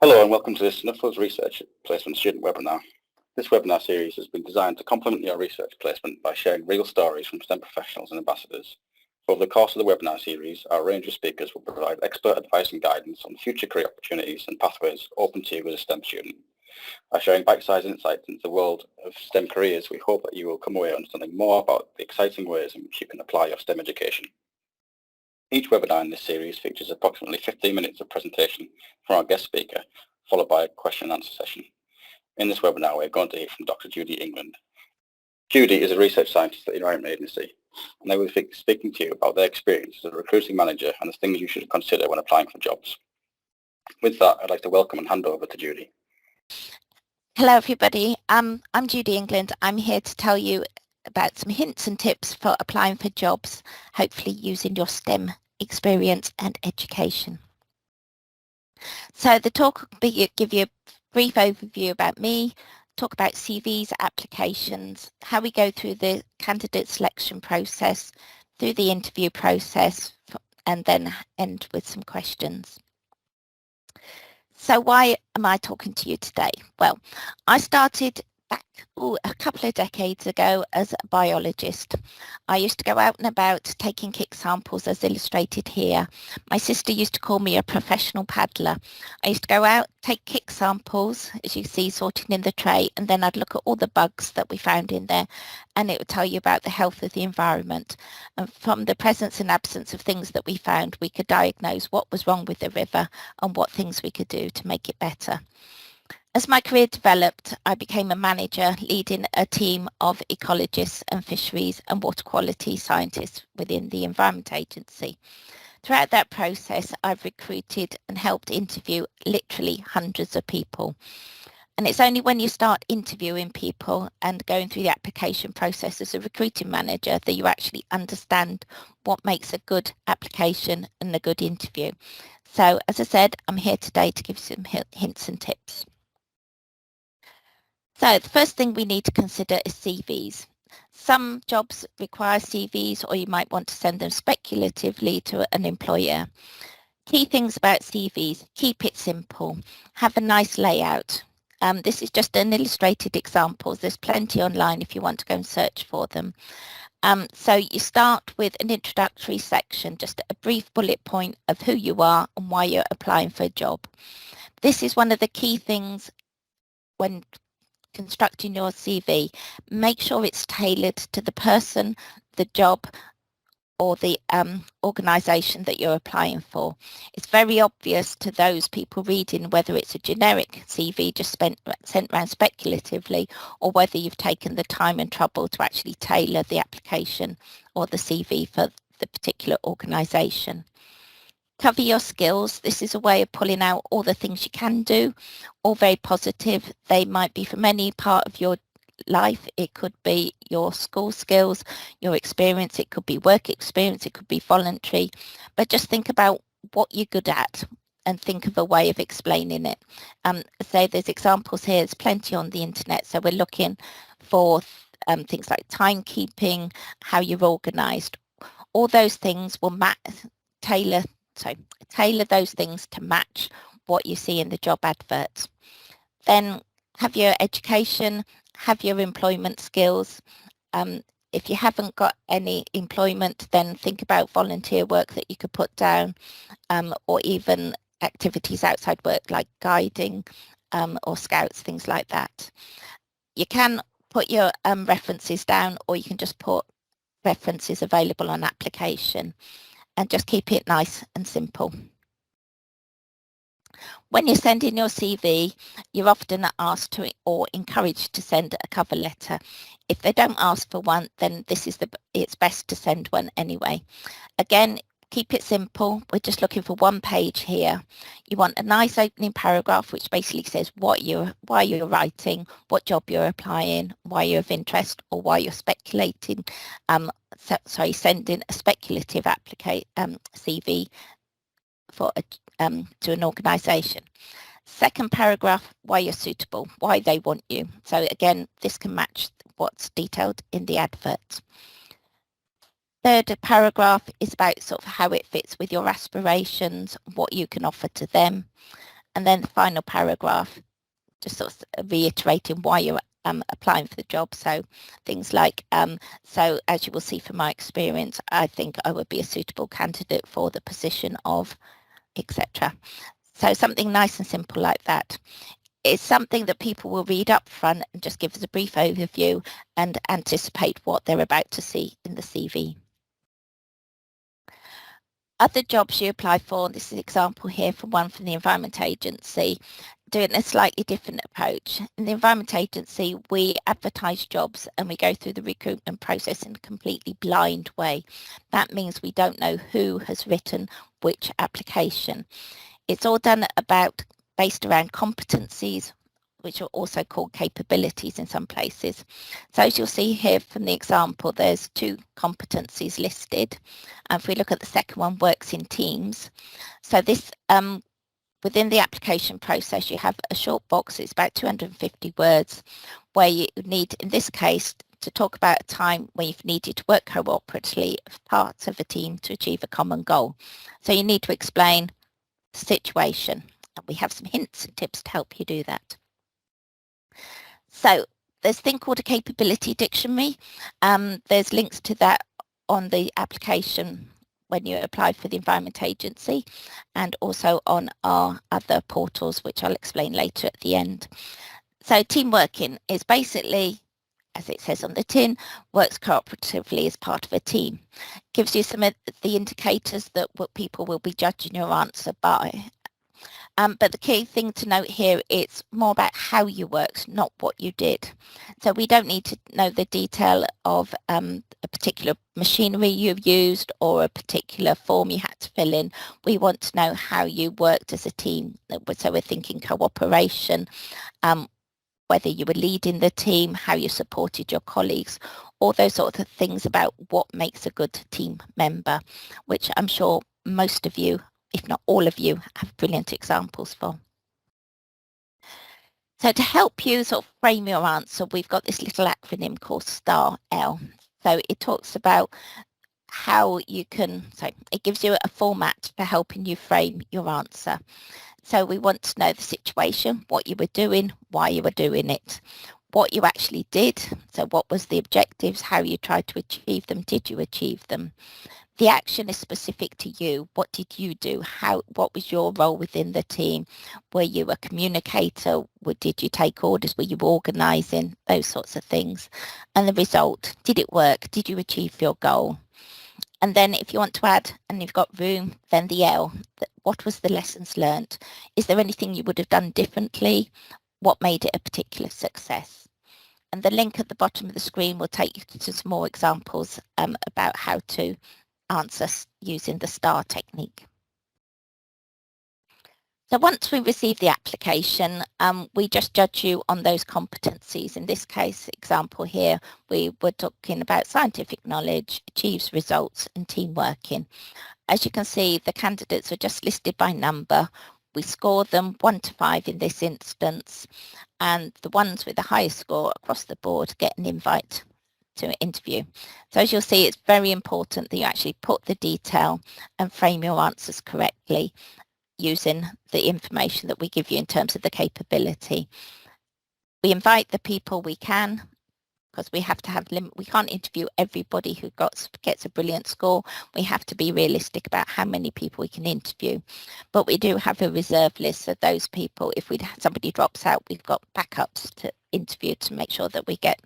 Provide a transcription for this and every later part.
Hello and welcome to this Nuffield Research Placement student webinar. This webinar series has been designed to complement your research placement by sharing real stories from STEM professionals and ambassadors. Over the course of the webinar series, our range of speakers will provide expert advice and guidance on future career opportunities and pathways open to you as a STEM student. By sharing bite-sized insights into the world of STEM careers, we hope that you will come away understanding more about the exciting ways in which you can apply your STEM education. Each webinar in this series features approximately 15 minutes of presentation from our guest speaker, followed by a question and answer session. In this webinar, we're going to hear from Dr. Judy England. Judy is a research scientist at the Environment Agency, and they will be speaking to you about their experience as a recruiting manager and the things you should consider when applying for jobs. With that, I'd like to welcome and hand over to Judy. Hello everybody, I'm Judy England. I'm here to tell you about some hints and tips for applying for jobs, hopefully using your STEM experience and education. So the talk will give you a brief overview about me, talk about CVs, applications, how we go through the candidate selection process, through the interview process, and then end with some questions. So why am I talking to you today? Well, I started back a couple of decades ago as a biologist. I used to go out and about taking kick samples as illustrated here. My sister used to call me a professional paddler. I used to go out, take kick samples, as you see, sorting in the tray, and then I'd look at all the bugs that we found in there, and it would tell you about the health of the environment. And from the presence and absence of things that we found, we could diagnose what was wrong with the river and what things we could do to make it better. As my career developed, I became a manager leading a team of ecologists and fisheries and water quality scientists within the Environment Agency. Throughout that process, I've recruited and helped interview literally hundreds of people. And it's only when you start interviewing people and going through the application process as a recruiting manager that you actually understand what makes a good application and a good interview. So, as I said, I'm here today to give you some hints and tips. So the first thing we need to consider is CVs. Some jobs require CVs, or you might want to send them speculatively to an employer. Key things about CVs: keep it simple, have a nice layout. This is just an illustrated example. There's plenty online if you want to go and search for them. So you start with an introductory section, just a brief bullet point of who you are and why you're applying for a job. This is one of the key things when constructing your CV. Make sure it's tailored to the person, the job, or the organisation that you're applying for. It's very obvious to those people reading whether it's a generic CV just sent around speculatively, or whether you've taken the time and trouble to actually tailor the application or the CV for the particular organisation. Cover your skills. This is a way of pulling out all the things you can do, all very positive. They might be from any part of your life. It could be your school skills, your experience, it could be work experience, it could be voluntary, but just think about what you're good at and think of a way of explaining it. So there's examples here, there's plenty on the internet, so we're looking for things like timekeeping, how you're organised. All those things will tailor those things to match what you see in the job adverts. Then have your education, have your employment skills. If you haven't got any employment, then think about volunteer work that you could put down, or even activities outside work like guiding or scouts, things like that. You can put your references down, or you can just put references available on application, and just keep it nice and simple. When you're sending your CV, you're often asked to or encouraged to send a cover letter. If they don't ask for one, then it's best to send one anyway. Again, keep it simple. We're just looking for one page here. You want a nice opening paragraph which basically says why you're writing, what job you're applying, why you're of interest, or why you're speculating. Sending a speculative CV to an organisation. Second paragraph, why you're suitable, why they want you. So again, this can match what's detailed in the advert. Third paragraph is about sort of how it fits with your aspirations, what you can offer to them. And then the final paragraph, just sort of reiterating why you're applying for the job. So things like, so as you will see from my experience, I think I would be a suitable candidate for the position of, etc. So something nice and simple like that. It's something that people will read up front and just give us a brief overview and anticipate what they're about to see in the CV. Other jobs you apply for, this is an example here from one from the Environment Agency, doing a slightly different approach. In the Environment Agency, we advertise jobs and we go through the recruitment process in a completely blind way. That means we don't know who has written which application. It's all done based around competencies, which are also called capabilities in some places. So as you'll see here from the example, there's 2 competencies listed. And if we look at the second one, works in teams. So this, within the application process, you have a short box, it's about 250 words, where you need, in this case, to talk about a time where you've needed to work cooperatively as parts of a team to achieve a common goal. So you need to explain the situation, and we have some hints and tips to help you do that. So there's a thing called a capability dictionary. There's links to that on the application when you apply for the Environment Agency, and also on our other portals, which I'll explain later at the end. So team working is basically, as it says on the tin, works cooperatively as part of a team. Gives you some of the indicators that what people will be judging your answer by. But the key thing to note here, it's more about how you worked, not what you did. So we don't need to know the detail of a particular machinery you've used or a particular form you had to fill in. We want to know how you worked as a team. So we're thinking cooperation, whether you were leading the team, how you supported your colleagues, all those sorts of things about what makes a good team member, which I'm sure most of you, if not all of you, have brilliant examples for. So to help you sort of frame your answer, we've got this little acronym called STAR-L. So it talks about how you can, so it gives you a format for helping you frame your answer. So we want to know the situation, what you were doing, why you were doing it, what you actually did. So what was the objectives, how you tried to achieve them, did you achieve them? The action is specific to you. What did you do? What was your role within the team? Were you a communicator? Did you take orders? Were you organising? Those sorts of things. And the result, did it work? Did you achieve your goal? And then if you want to add, and you've got room, then the L, what was the lessons learnt? Is there anything you would have done differently? What made it a particular success? And the link at the bottom of the screen will take you to some more examples about how to answer using the STAR technique. So once we receive the application, we just judge you on those competencies. In this case, example here, we were talking about scientific knowledge, achieves results, and team working. As you can see, the candidates are just listed by number. We score them 1 to 5 in this instance, and the ones with the highest score across the board get an invite to an interview. So as you'll see, it's very important that you actually put the detail and frame your answers correctly using the information that we give you in terms of the capability. We invite the people we can, because we have to have we can't interview everybody who gets a brilliant score. We have to be realistic about how many people we can interview. But we do have a reserve list of those people. If somebody drops out, we've got backups to interview to make sure that we get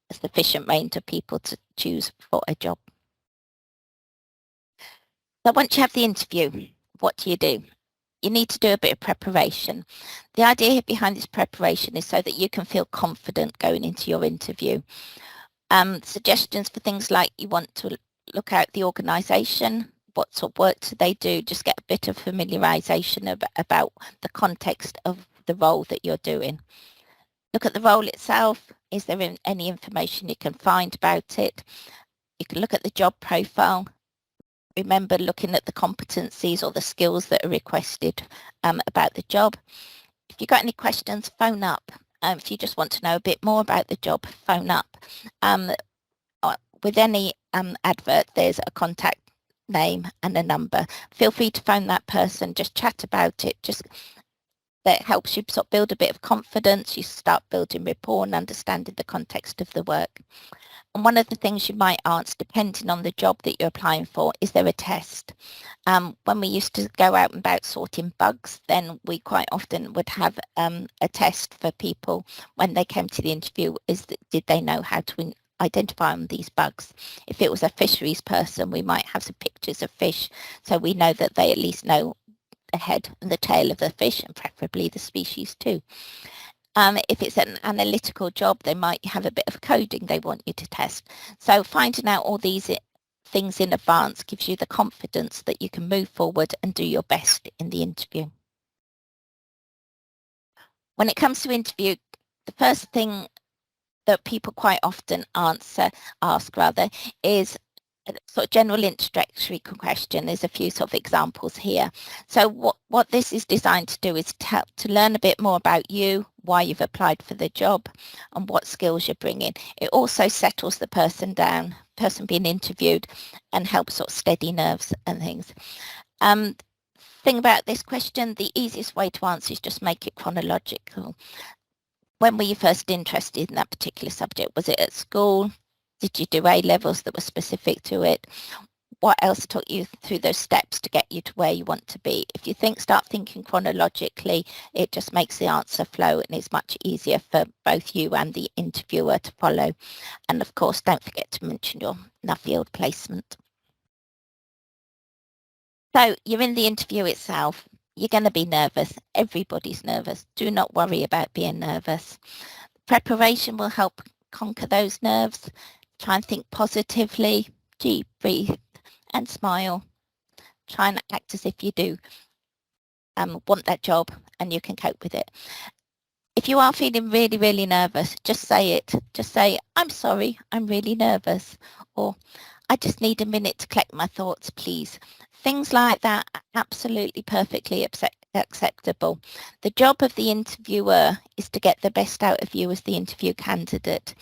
a sufficient range of people to choose for a job. So once you have the interview, what do? You need to do a bit of preparation. The idea behind this preparation is so that you can feel confident going into your interview. Suggestions for things like you want to look at the organisation, what sort of work do they do, just get a bit of familiarisation about the context of the role that you're doing. Look at the role itself. Is there any information you can find about it? You can look at the job profile. Remember looking at the competencies or the skills that are requested about the job. If you've got any questions, phone up. If you just want to know a bit more about the job, phone up. With any advert, there's a contact name and a number. Feel free to phone that person, just chat about it, just that helps you sort of build a bit of confidence. You start building rapport and understanding the context of the work. And one of the things you might answer, depending on the job that you're applying for, is there a test? When we used to go out and about sorting bugs, then we quite often would have a test for people when they came to the interview, did they know how to identify on these bugs? If it was a fisheries person, we might have some pictures of fish, so we know that they at least know the head and the tail of the fish, and preferably the species too. If it's an analytical job, they might have a bit of coding they want you to test. So finding out all these things in advance gives you the confidence that you can move forward and do your best in the interview. When it comes to interview, the first thing that people quite often ask is a sort of general introductory question. There's a few sort of examples here. So what this is designed to do is to learn a bit more about you, why you've applied for the job, and what skills you're bringing. It also settles the person down, person being interviewed, and helps sort of steady nerves and things. Thing about this question, the easiest way to answer is just make it chronological. When were you first interested in that particular subject? Was it at school? Did you do A-levels that were specific to it? What else took you through those steps to get you to where you want to be? If you start thinking chronologically, it just makes the answer flow, and it's much easier for both you and the interviewer to follow. And of course, don't forget to mention your Nuffield placement. So you're in the interview itself. You're going to be nervous. Everybody's nervous. Do not worry about being nervous. Preparation will help conquer those nerves. Try and think positively, deep breathe and smile. Try and act as if you do want that job and you can cope with it. If you are feeling really, really nervous, just say it. Just say, I'm sorry, I'm really nervous. Or I just need a minute to collect my thoughts, please. Things like that are absolutely perfectly acceptable. The job of the interviewer is to get the best out of you as the interview candidate.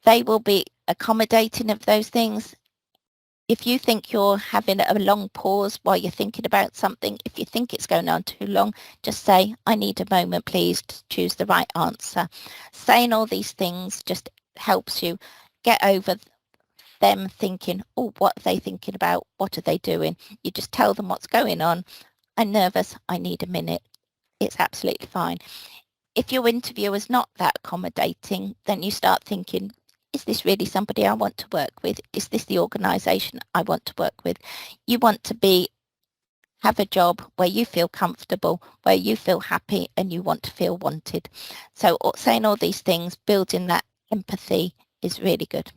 They will be accommodating of those things. If you think you're having a long pause while you're thinking about something, if you think it's going on too long, just say, I need a moment, please, to choose the right answer. Saying all these things just helps you get over them thinking, oh, what are they thinking about? What are they doing? You just tell them what's going on. I'm nervous. I need a minute. It's absolutely fine. If your interviewer is not that accommodating, then you start thinking, is this really somebody I want to work with? Is this the organisation I want to work with? You want to have a job where you feel comfortable, where you feel happy, and you want to feel wanted. So saying all these things, building that empathy is really good.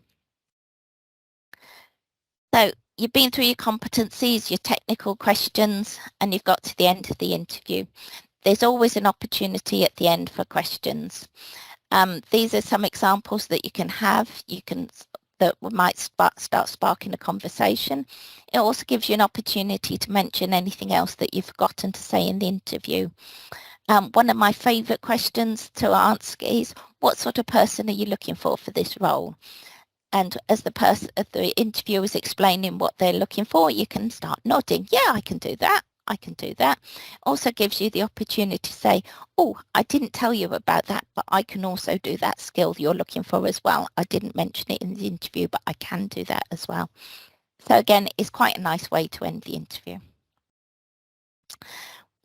So you've been through your competencies, your technical questions, and you've got to the end of the interview. There's always an opportunity at the end for questions. These are some examples that you can have. That might start sparking a conversation. It also gives you an opportunity to mention anything else that you've forgotten to say in the interview. One of my favourite questions to ask is, what sort of person are you looking for this role? And as the interviewer is explaining what they're looking for, you can start nodding. Yeah, I can do that. I can do that. Also gives you the opportunity to say, oh, I didn't tell you about that, but I can also do that skill you're looking for as well. I didn't mention it in the interview, but I can do that as well. So again, it's quite a nice way to end the interview.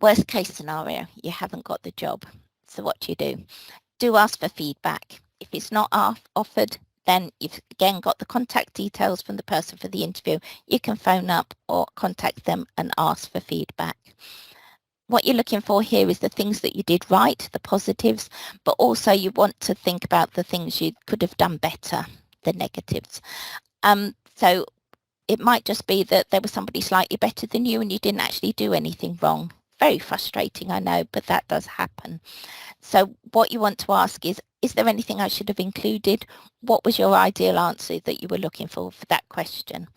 Worst case scenario, you haven't got the job. So what do? Do ask for feedback. If it's not offered, then you've again got the contact details from the person for the interview. You can phone up or contact them and ask for feedback. What you're looking for here is the things that you did right, the positives, but also you want to think about the things you could have done better, the negatives. So it might just be that there was somebody slightly better than you and you didn't actually do anything wrong. Very frustrating, I know, but that does happen. So what you want to ask is there anything I should have included? What was your ideal answer that you were looking for that question?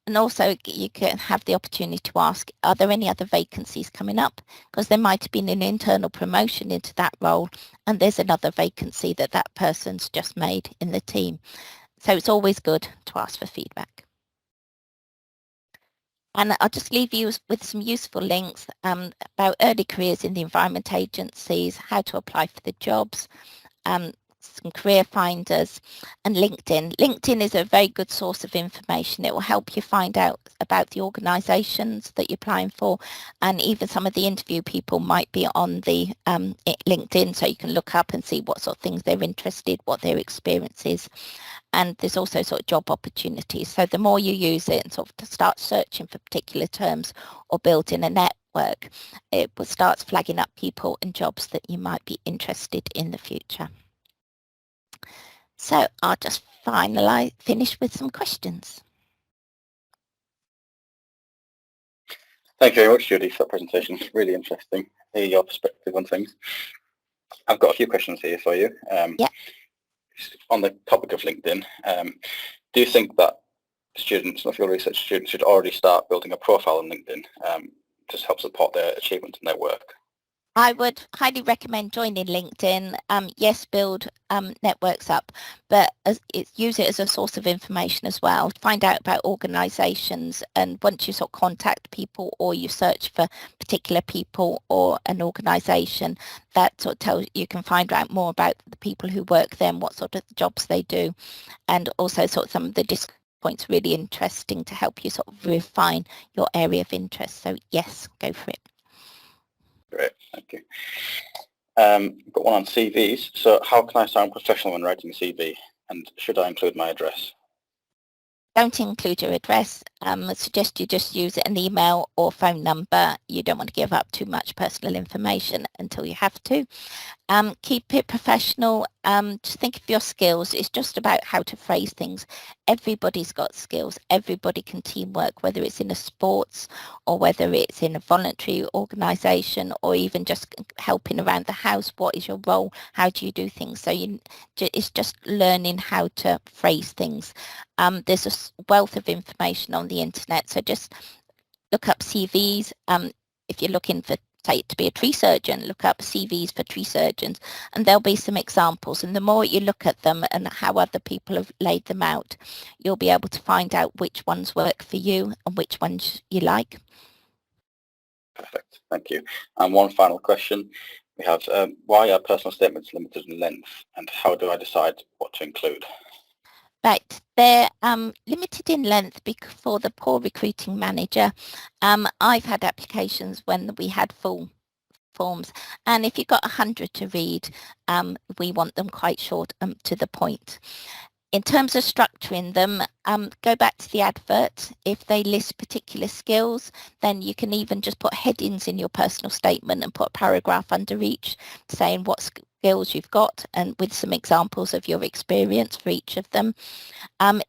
And also you can have the opportunity to ask, are there any other vacancies coming up? Because there might have been an internal promotion into that role and there's another vacancy that person's just made in the team. So it's always good to ask for feedback. And I'll just leave you with some useful links about early careers in the environment agencies, how to apply for the jobs, some career finders, and LinkedIn. LinkedIn is a very good source of information. It will help you find out about the organisations that you're applying for, and even some of the interview people might be on the LinkedIn, so you can look up and see what sort of things they're interested, what their experience is. And there's also sort of job opportunities. So the more you use it and sort of start searching for particular terms or building a network, it will start flagging up people and jobs that you might be interested in the future. So I'll just finish with some questions. Thank you very much, Judy, for that presentation. Really interesting to hear your perspective on things. I've got a few questions here for you. Yeah. On the topic of LinkedIn, do you think that Nuffield Research students should already start building a profile on LinkedIn to help support their achievements in their work? I would highly recommend joining LinkedIn. Yes, build networks up, but use it as a source of information as well. Find out about organisations, and once you sort of contact people or you search for particular people or an organisation, that sort of tells you can find out more about the people who work there and what sort of jobs they do, and also sort of some of the points really interesting to help you sort of refine your area of interest. So yes, go for it. Great, thank you. Got one on CVs. So how can I sound professional when writing a CV, and should I include my address? Don't include your address. I suggest you just use an email or phone number. You don't want to give up too much personal information until you have to. Keep it professional. Just think of your skills. It's just about how to phrase things. Everybody's got skills. Everybody can teamwork, whether it's in a sports or whether it's in a voluntary organisation or even just helping around the house. What is your role? How do you do things? So it's just learning how to phrase things. There's a wealth of information on the internet, so just look up CVs. If you're looking for, say, to be a tree surgeon, look up CVs for tree surgeons, and there'll be some examples. And the more you look at them and how other people have laid them out, you'll be able to find out which ones work for you and which ones you like. Perfect, thank you. And one final question. We have, why are personal statements limited in length, and how do I decide what to include? Right, they're limited in length for the poor recruiting manager. I've had applications when we had full forms, and if you've got 100 to read, we want them quite short and to the point. In terms of structuring them, go back to the advert. If they list particular skills, then you can even just put headings in your personal statement and put a paragraph under each saying what skills you've got and with some examples of your experience for each of them.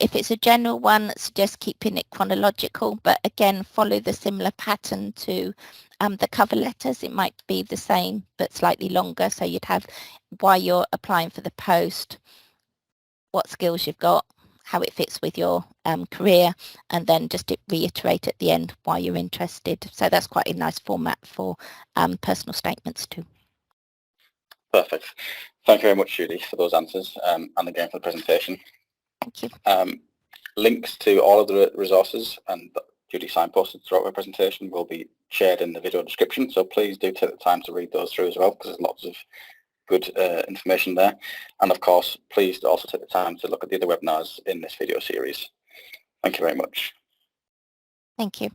If it's a general one, suggest keeping it chronological, but again, follow the similar pattern to the cover letters. It might be the same, but slightly longer. So you'd have why you're applying for the post, what skills you've got, how it fits with your career, and then just reiterate at the end why you're interested. So that's quite a nice format for personal statements too. Perfect. Thank you very much, Judy, for those answers, and again for the presentation. Thank you. Links to all of the resources and Judy signposted throughout the presentation will be shared in the video description, so please do take the time to read those through as well, because there's lots of good information there. And of course, please also take the time to look at the other webinars in this video series. Thank you very much. Thank you.